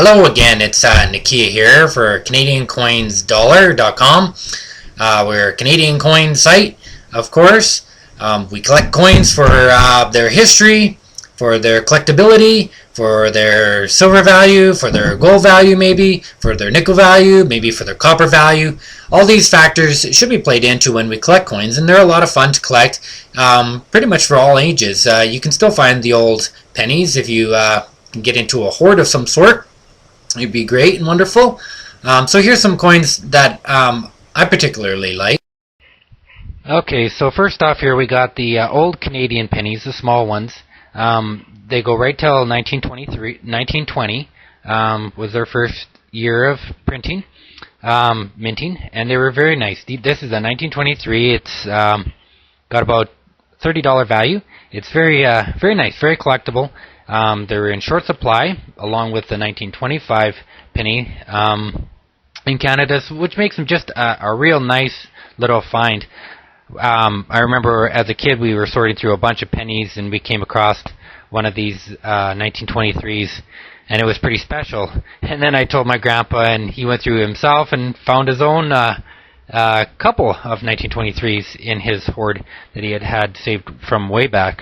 Hello again, it's Nakia here for CanadianCoinsDollar.com. We're a Canadian coin site, of course. We collect coins for their history, for their collectability, for their silver value, for their gold value maybe, for their nickel value, maybe for their copper value. All these factors should be played into when we collect coins, and they're a lot of fun to collect, pretty much for all ages. You can still find the old pennies if you can get into a hoard of some sort. It'd be great and wonderful. So here's some coins that I particularly like. Okay, so first off here we got the old Canadian pennies, the small ones. They go right till 1920 was their first year of printing, minting, and they were very nice. This is a 1923. It's got about $30 value. It's very nice, very collectible. They were in short supply, along with the 1925 penny in Canada, which makes them just a real nice little find. I remember as a kid we were sorting through a bunch of pennies and we came across one of these 1923s, and it was pretty special. And then I told my grandpa, and he went through himself and found his own couple of 1923s in his hoard that he had saved from way back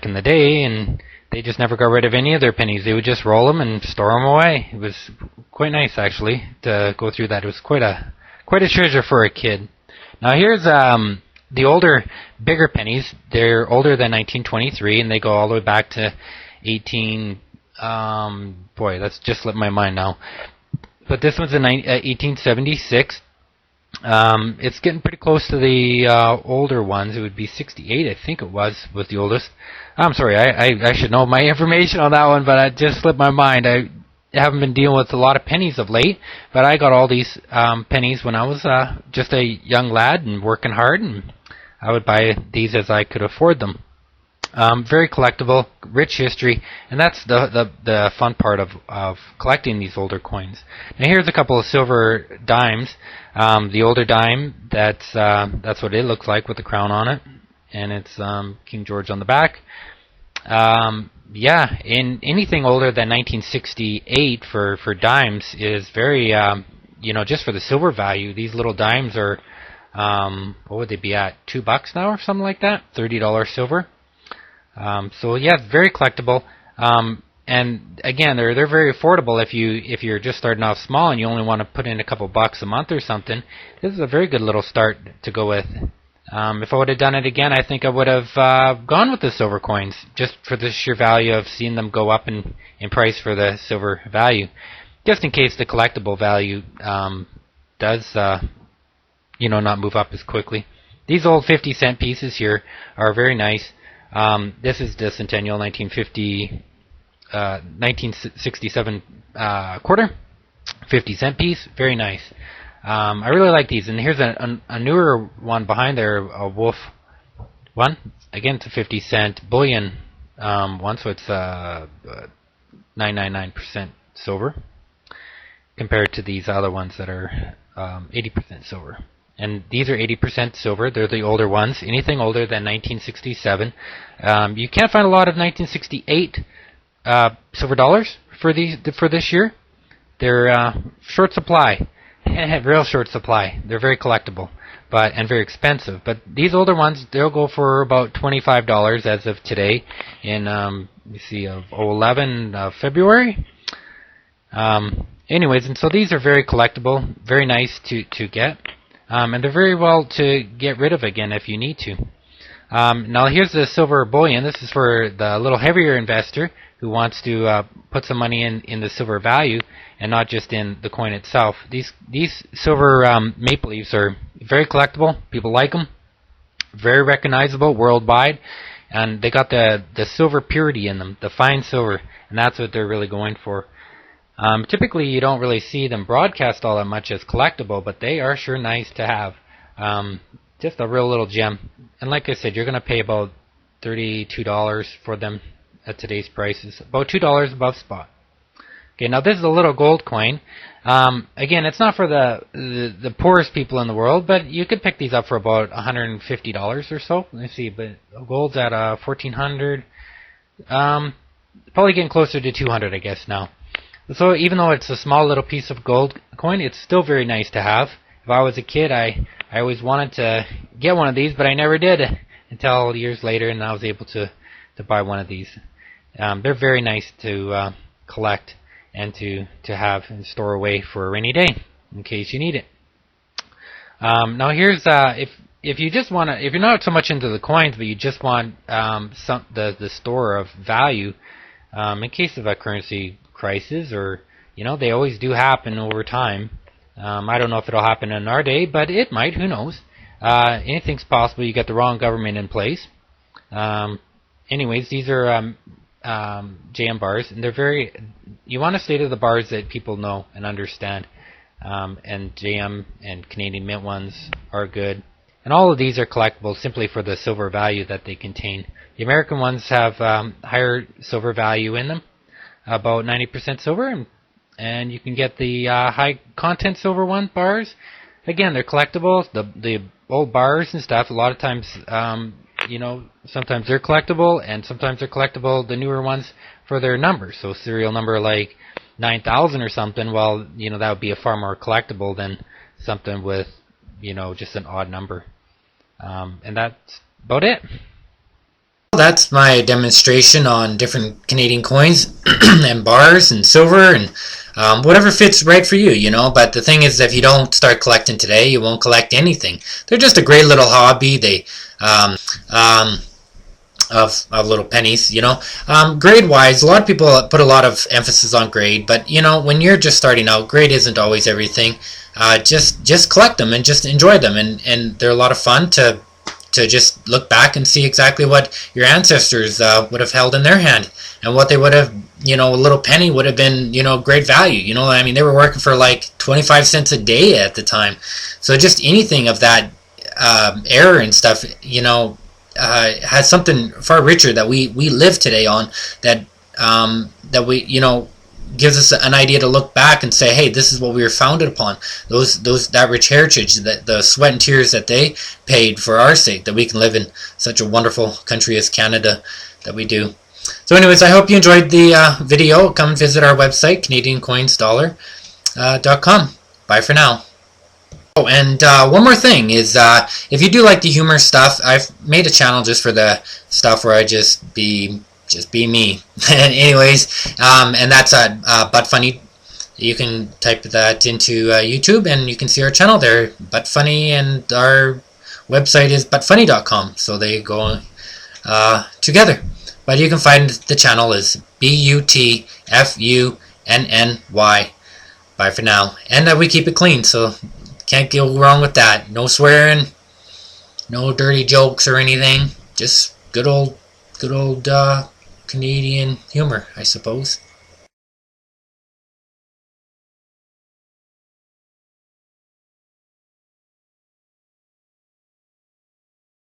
in the day, and they just never got rid of any of their pennies. They would just roll them and store them away. It was quite nice, actually, to go through that. It was quite a treasure for a kid. Now here's the older, bigger pennies. They're older than 1923, and they go all the way back to 18. Boy, that's just slipped my mind now. But this one's in 1876. It's getting pretty close to the older ones. It would be 68, I think it was the oldest. I'm sorry, I should know my information on that one, but it just slipped my mind. I haven't been dealing with a lot of pennies of late, but I got all these pennies when I was just a young lad and working hard, and I would buy these as I could afford them. Very collectible, rich history, and that's the fun part of collecting these older coins. Now here's a couple of silver dimes. The older dime, that's what it looks like with the crown on it, and it's King George on the back. Yeah, in anything older than 1968 for dimes is very, just for the silver value. These little dimes are, what would they be at? $2 now or something like that? $30 silver. So yeah, very collectible. And again, they're very affordable if you're just starting off small and you only want to put in a couple bucks a month or something. This is a very good little start to go with. If I would have done it again, I think I would have gone with the silver coins, just for the sheer value of seeing them go up in price for the silver value, just in case the collectible value does not move up as quickly. These old 50-cent pieces here are very nice. This is the Centennial 1967 quarter, 50-cent piece, very nice. I really like these, and here's a newer one behind there, a Wolf one. Again, it's a 50-cent bullion one, so it's 999% silver compared to these other ones that are 80% silver. And these are 80% silver. They're the older ones. Anything older than 1967. You can't find a lot of 1968 silver dollars for this year. They're short supply. Real short supply. They're very collectible, and very expensive. But these older ones, they'll go for about $25 as of today in of 11 February. Anyways, and so these are very collectible, very nice to get, and they're very well to get rid of again if you need to. Now here's the silver bullion. This is for the little heavier investor who wants to put some money in the silver value and not just in the coin itself. These silver maple leaves are very collectible. People like them. Very recognizable worldwide, and they got the silver purity in them, the fine silver, and that's what they're really going for. Typically, you don't really see them broadcast all that much as collectible, but they are sure nice to have. Just a real little gem. And like I said, you're going to pay about $32 for them at today's prices. About $2 above spot. Okay, now this is a little gold coin. Again, it's not for the poorest people in the world, but you could pick these up for about $150 or so. Let's see, but gold's at $1,400. Probably getting closer to $200, I guess now. So even though it's a small little piece of gold coin, it's still very nice to have. If I was a kid, I always wanted to get one of these, but I never did until years later, and I was able to buy one of these. They're very nice to collect and to have and store away for a rainy day in case you need it. Now here's if you just want to, if you're not so much into the coins, but you just want the store of value in case of a currency crisis, or they always do happen over time. I don't know if it'll happen in our day, but it might. Who knows? Anything's possible. You get the wrong government in place. Anyways, these are JM bars, and they're very. You want to stay to the bars that people know and understand. And JM and Canadian Mint ones are good. And all of these are collectible simply for the silver value that they contain. The American ones have higher silver value in them, about 90% silver, and you can get the high content silver bars. Again, they're collectible. The old bars and stuff, a lot of times, sometimes they're collectible, and sometimes they're collectible, the newer ones, for their numbers. So serial number like 9,000 or something, well, that would be a far more collectible than something with, just an odd number. And that's about it. That's my demonstration on different Canadian coins and bars and silver and whatever fits right for you, But the thing is, if you don't start collecting today, you won't collect anything. They're just a great little hobby. They of little pennies, grade-wise, a lot of people put a lot of emphasis on grade, but when you're just starting out, grade isn't always everything. Just collect them and just enjoy them, and they're a lot of fun to just look back and see exactly what your ancestors would have held in their hand, and what they would have, a little penny would have been, great value. They were working for like 25 cents a day at the time, so just anything of that era and stuff, has something far richer that we live today on, that we gives us an idea to look back and say, hey, this is what we were founded upon. That rich heritage, that the sweat and tears that they paid for our sake, that we can live in such a wonderful country as Canada that we do. So anyways, I hope you enjoyed the video. Come visit our website, CanadianCoinsDollar.com. Bye for now. Oh, and one more thing is, if you do like the humor stuff, I've made a channel just for the stuff where I just be me. Anyways, and that's butfunny. You can type that into YouTube, and you can see our channel there, butfunny, and our website is butfunny.com. So they go together. But you can find the channel as BUTFUNNY. Bye for now, and we keep it clean, so can't go wrong with that. No swearing, no dirty jokes or anything. Just good old Canadian humor, I suppose.